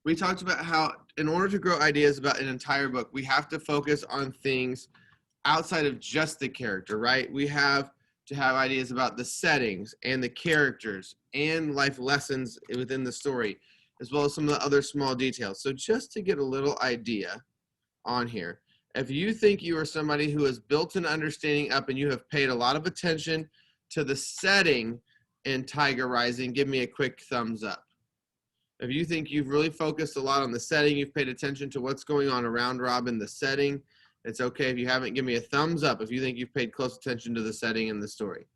we talked about how in order to grow ideas about an entire book, we have to focus on things outside of just the character, right? We have to have ideas about the settings and the characters and life lessons within the story, as well as some of the other small details. So just to get a little idea on here, if you think you are somebody who has built an understanding up and you have paid a lot of attention to the setting in Tiger Rising, give me a quick thumbs up. If you think you've really focused a lot on the setting, you've paid attention to what's going on around Rob in the setting, it's okay if you haven't. Give me a thumbs up if you think you've paid close attention to the setting and the story.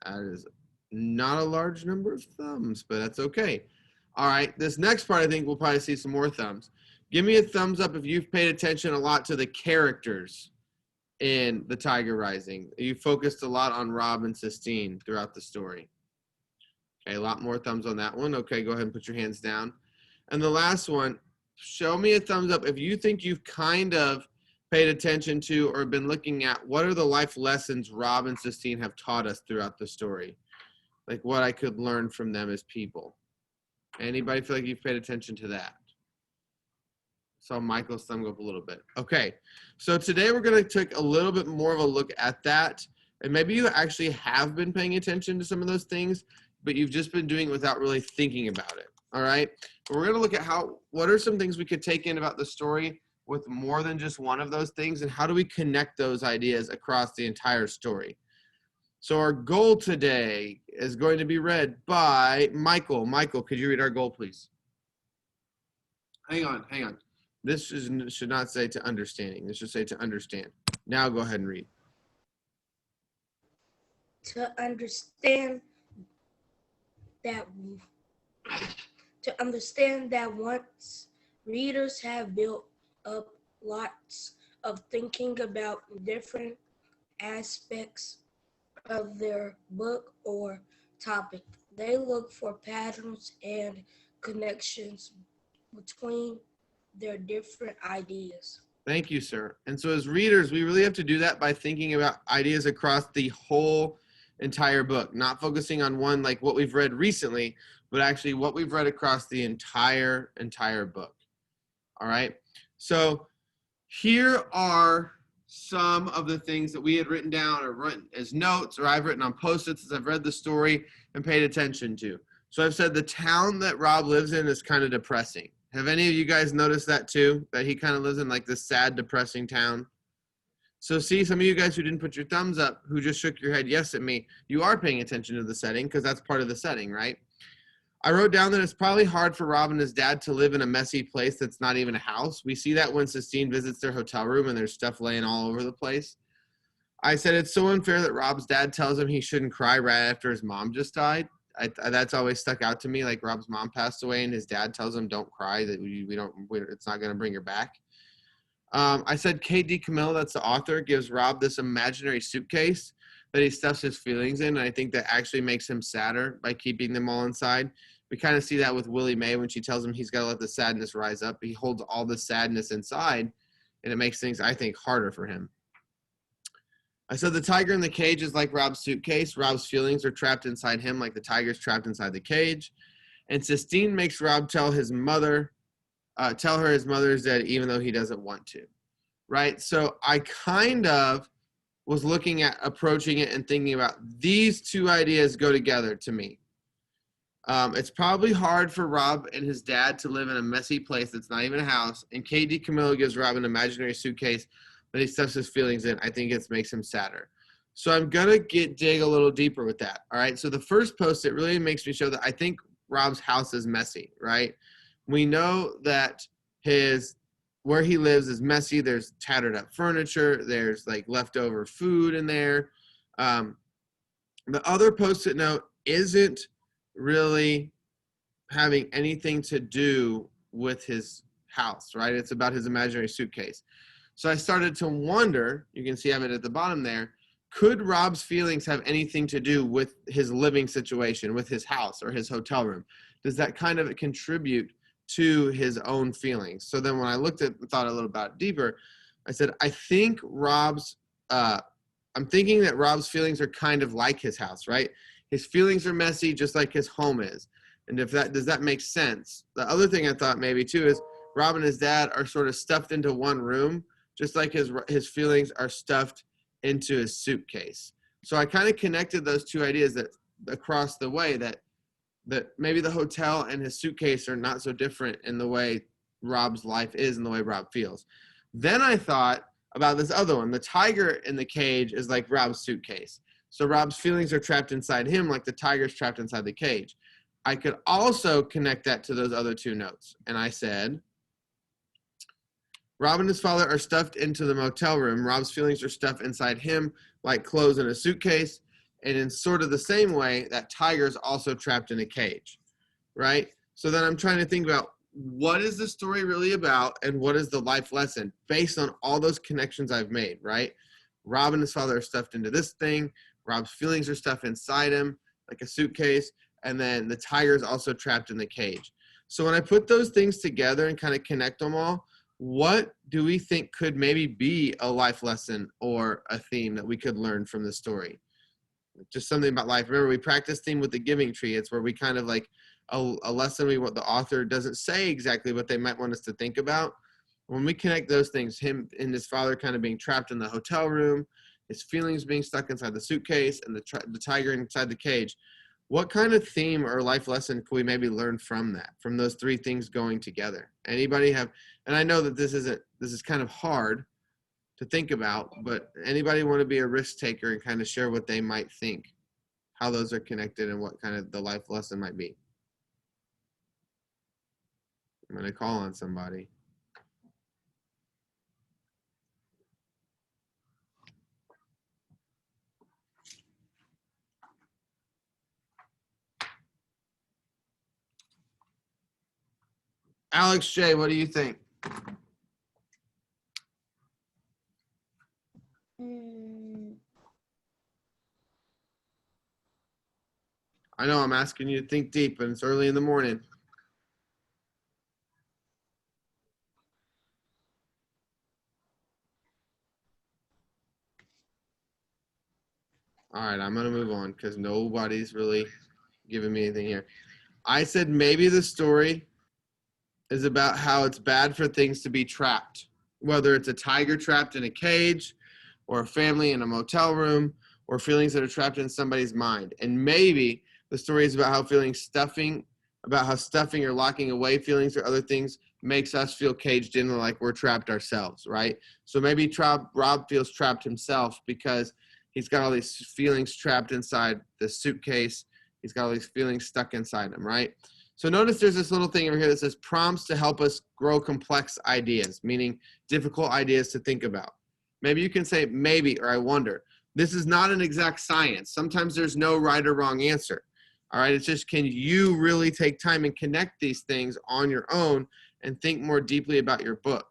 That is not a large number of thumbs, but that's okay. All right, this next part, I think we'll probably see some more thumbs. Give me a thumbs up if you've paid attention a lot to the characters in the Tiger Rising. You focused a lot on Rob and Sistine throughout the story. Okay, a lot more thumbs on that one. Okay, go ahead and put your hands down. And the last one, show me a thumbs up if you think you've kind of paid attention to or been looking at what are the life lessons Rob and Sistine have taught us throughout the story. Like what I could learn from them as people. Anybody feel like you've paid attention to that? Saw Michael's thumb go up a little bit. Okay, so today we're going to take a little bit more of a look at that. And maybe you actually have been paying attention to some of those things, but you've just been doing it without really thinking about it. All right, but we're going to look at what are some things we could take in about the story with more than just one of those things, and how do we connect those ideas across the entire story. So our goal today is going to be read by Michael. Michael, could you read our goal, please? Hang on. This should not say to understanding. This should say to understand. Now go ahead and read. To understand that once readers have built up lots of thinking about different aspects of their book or topic, they look for patterns and connections between their different ideas. Thank you, sir. And so as readers, we really have to do that by thinking about ideas across the whole entire book, not focusing on one like what we've read recently, but actually what we've read across the entire book. All right. So here are some of the things that we had written down or written as notes, or I've written on Post-its as I've read the story and paid attention to. So I've said the town that Rob lives in is kind of depressing. Have any of you guys noticed that too? That he kind of lives in like this sad, depressing town? So see, some of you guys who didn't put your thumbs up, who just shook your head yes at me, you are paying attention to the setting because that's part of the setting, right? I wrote down that it's probably hard for Rob and his dad to live in a messy place that's not even a house. We see that when Sistine visits their hotel room and there's stuff laying all over the place. I said it's so unfair that Rob's dad tells him he shouldn't cry right after his mom just died. That's always stuck out to me. Like Rob's mom passed away and his dad tells him don't cry, that it's not going to bring her back. I said Kate DiCamillo, that's the author, gives Rob this imaginary suitcase that he stuffs his feelings in. And I think that actually makes him sadder by keeping them all inside. We kind of see that with Willie Mae when she tells him he's got to let the sadness rise up. He holds all the sadness inside, and it makes things, I think, harder for him. I said the tiger in the cage is like Rob's suitcase. Rob's feelings are trapped inside him like the tiger's trapped inside the cage. And Sistine makes Rob tell her his mother is dead even though he doesn't want to, right? So I kind of was looking at approaching it and thinking about these two ideas go together to me. It's probably hard for Rob and his dad to live in a messy place that's not even a house. And Kate DiCamillo gives Rob an imaginary suitcase that he stuffs his feelings in. I think it makes him sadder. So I'm going to dig a little deeper with that. All right. So the first post-it really makes me show that I think Rob's house is messy, right? We know that where he lives is messy. There's tattered up furniture. There's like leftover food in there. The other post-it note isn't really having anything to do with his house, right? It's about his imaginary suitcase. So I started to wonder, you can see I have it at the bottom there, could Rob's feelings have anything to do with his living situation, with his house or his hotel room? Does that kind of contribute to his own feelings? So then when I thought a little about it deeper, I said, I'm thinking that Rob's feelings are kind of like his house, right? his feelings are messy just like his home is. And if that does that make sense? The other thing I thought maybe too is Rob and his dad are sort of stuffed into one room, just like his feelings are stuffed into his suitcase. So I kind of connected those two ideas that across the way that maybe the hotel and his suitcase are not so different in the way Rob's life is and the way Rob feels. Then I thought about this other one. The tiger in the cage is like Rob's suitcase. So Rob's feelings are trapped inside him like the tiger's trapped inside the cage. I could also connect that to those other two notes. And I said, Rob and his father are stuffed into the motel room. Rob's feelings are stuffed inside him like clothes in a suitcase. And in sort of the same way, that tiger is also trapped in a cage, right? So then I'm trying to think about what is the story really about and what is the life lesson based on all those connections I've made, right? Rob and his father are stuffed into this thing. Rob's feelings are stuffed inside him like a suitcase. And then the tiger is also trapped in the cage. So when I put those things together and kind of connect them all, what do we think could maybe be a life lesson or a theme that we could learn from the story? Just something about life. Remember, we practice theme with the giving tree. It's where we kind of like a lesson we want. The author doesn't say exactly what they might want us to think about. When we connect those things, him and his father kind of being trapped in the hotel room, his feelings being stuck inside the suitcase, and the tiger inside the cage, what kind of theme or life lesson could we maybe learn from that, from those three things going together? Anybody have, and I know that this is kind of hard to think about, but anybody want to be a risk taker and kind of share what they might think, how those are connected and what kind of the life lesson might be? I'm going to call on somebody. Alex J, what do you think? I know I'm asking you to think deep, and it's early in the morning. All right, I'm going to move on because nobody's really giving me anything here. I said maybe the story is about how it's bad for things to be trapped, whether it's a tiger trapped in a cage or a family in a motel room or feelings that are trapped in somebody's mind. And maybe the story is about how stuffing or locking away feelings or other things makes us feel caged in like we're trapped ourselves, right? So maybe Rob feels trapped himself because he's got all these feelings trapped inside the suitcase. He's got all these feelings stuck inside him, right? So notice there's this little thing over here that says prompts to help us grow complex ideas, meaning difficult ideas to think about. Maybe you can say maybe or I wonder. This is not an exact science. Sometimes there's no right or wrong answer. All right, it's just can you really take time and connect these things on your own and think more deeply about your book,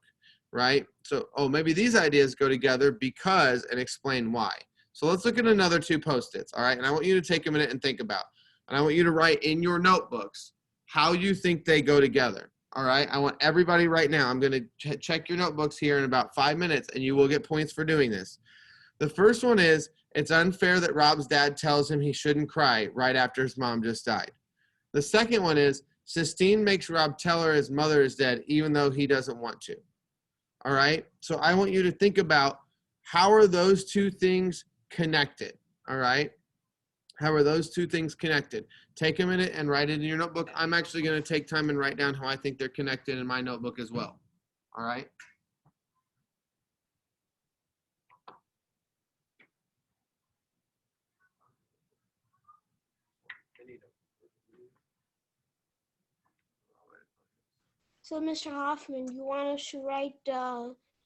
right? So, oh, maybe these ideas go together because and explain why. So let's look at another two Post-its, all right? And I want you to take a minute and think about. And I want you to write in your notebooks how you think they go together. All right. I want everybody right now. I'm going to check your notebooks here in about 5 minutes and you will get points for doing this. The first one is it's unfair that Rob's dad tells him he shouldn't cry right after his mom just died. The second one is Sistine makes Rob tell her his mother is dead even though he doesn't want to. All right. So I want you to think about how are those two things connected? All right. How are those two things connected? Take a minute and write it in your notebook. I'm actually going to take time and write down how I think they're connected in my notebook as well. All right. So, Mr. Hoffman, you want us to write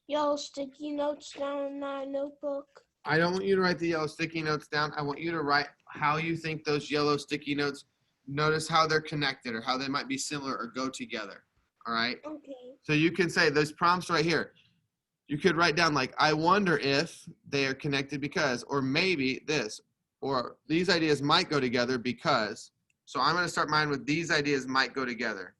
yellow sticky notes down in our notebook? I don't want you to write the yellow sticky notes down. I want you to write how you think those yellow sticky notes, notice how they're connected or how they might be similar or go together. All right. Okay. So you can say those prompts right here. You could write down like, I wonder if they are connected because, or maybe this, or these ideas might go together because. So I'm going to start mine with these ideas might go together.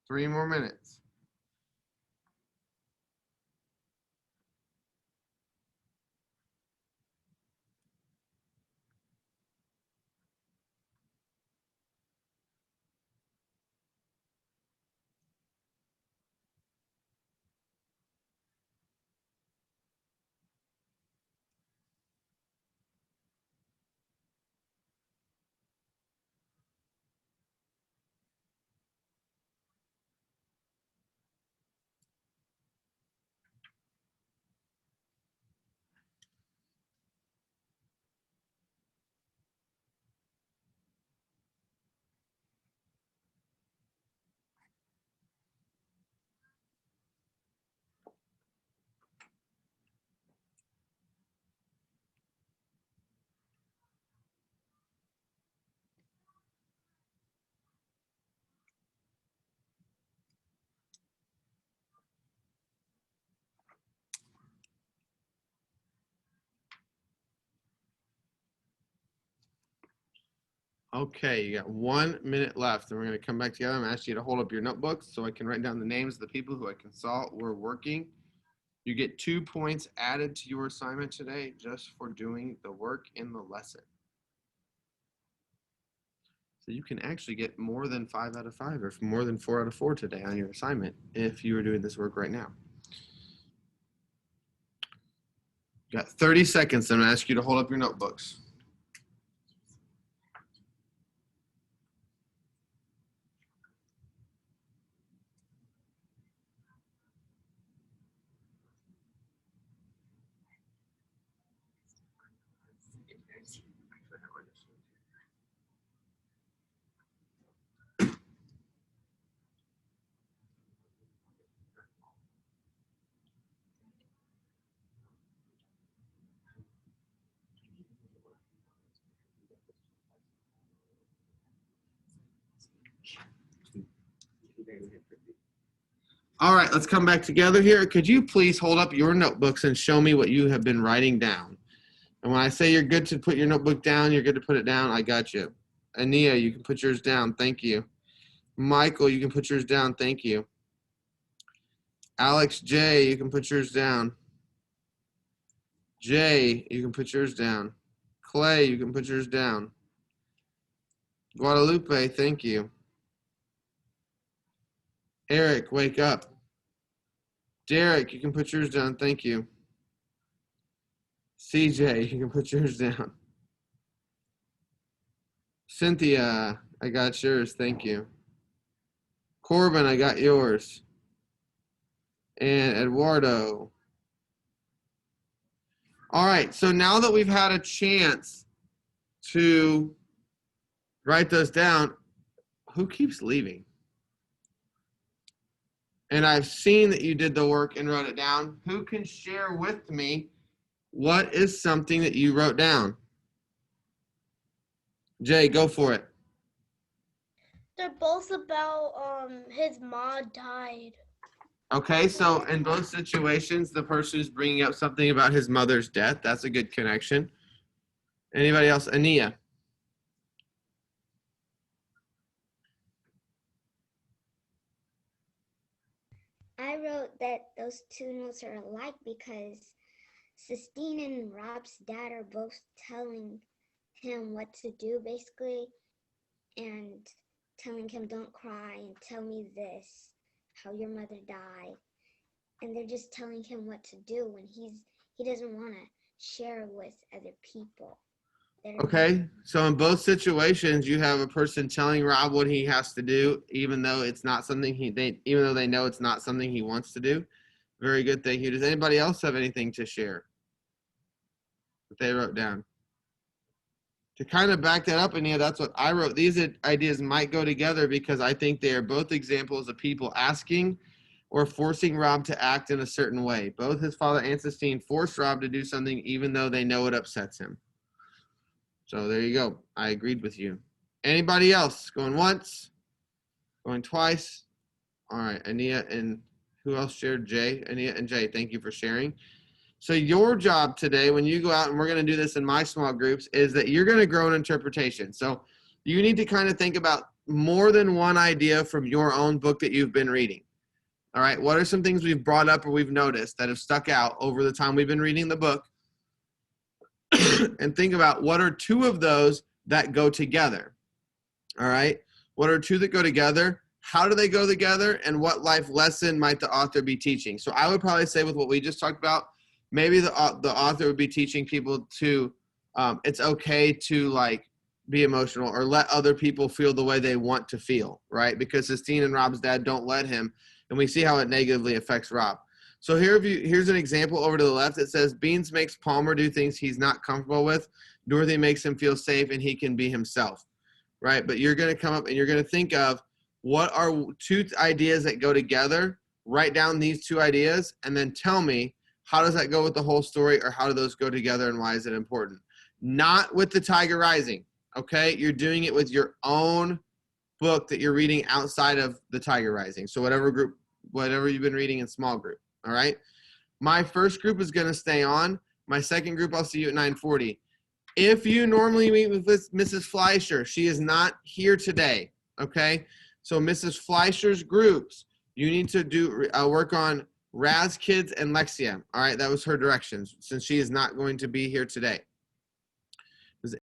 3 more minutes. Okay, you got 1 minute left, and we're going to come back together. I'm asking you to hold up your notebooks so I can write down the names of the people who I can saw were working. You get 2 points added to your assignment today just for doing the work in the lesson. So you can actually get more than 5 out of 5 or more than 4 out of 4 today on your assignment if you were doing this work right now. You got 30 seconds. I'm going to ask you to hold up your notebooks. All right, let's come back together here. Could you please hold up your notebooks and show me what you have been writing down? And when I say you're good to put your notebook down, you're good to put it down. I got you. Ania, you can put yours down. Thank you. Michael, you can put yours down. Thank you. Alex J, you can put yours down. Jay, you can put yours down. Clay, you can put yours down. Guadalupe, thank you. Eric, wake up. Derek, you can put yours down. Thank you. CJ, you can put yours down. Cynthia, I got yours. Thank you. Corbin, I got yours. And Eduardo. All right, so now that we've had a chance to write those down, who keeps leaving? And I've seen that you did the work and wrote it down. Who can share with me what is something that you wrote down? Jay, go for it. They're both about his mom died. Okay, so in both situations, the person who's bringing up something about his mother's death, that's a good connection. Anybody else? Ania. I wrote that those two notes are alike because Sistine and Rob's dad are both telling him what to do, basically, and telling him, don't cry, and tell me this, how your mother died. And they're just telling him what to do when he doesn't want to share with other people. Okay, so in both situations, you have a person telling Rob what he has to do, even though it's not something even though they know it's not something he wants to do. Very good, thank you. Does anybody else have anything to share that they wrote down? To kind of back that up, Ania, that's what I wrote. These ideas might go together because I think they are both examples of people asking or forcing Rob to act in a certain way. Both his father and Sistine forced Rob to do something even though they know it upsets him. So there you go. I agreed with you. Anybody else? Going once? Going twice? All right, Ania and who else shared? Jay. Ania and Jay, thank you for sharing. So your job today, when you go out, and we're going to do this in my small groups, is that you're going to grow an interpretation. So you need to kind of think about more than one idea from your own book that you've been reading. All right. What are some things we've brought up or we've noticed that have stuck out over the time we've been reading the book? And think about what are two of those that go together. All right. What are two that go together? How do they go together? And what life lesson might the author be teaching? So I would probably say with what we just talked about, maybe the author would be teaching people to, it's okay to like be emotional or let other people feel the way they want to feel, right? Because Sistine and Rob's dad don't let him. And we see how it negatively affects Rob. So here's an example over to the left. It says, Beans makes Palmer do things he's not comfortable with. Dorothy makes him feel safe and he can be himself, right? But you're going to come up and you're going to think of what are two ideas that go together. Write down these two ideas and then tell me, how does that go with the whole story, or how do those go together and why is it important? Not with the Tiger Rising, okay? You're doing it with your own book that you're reading outside of the Tiger Rising. So whatever you've been reading in small group, all right? My first group is going to stay on. My second group, I'll see you at 9:40. If you normally meet with Mrs. Fleischer, she is not here today, okay? So Mrs. Fleischer's groups, you need to do work on Raz Kids and Lexia, all right? That was her directions since she is not going to be here today.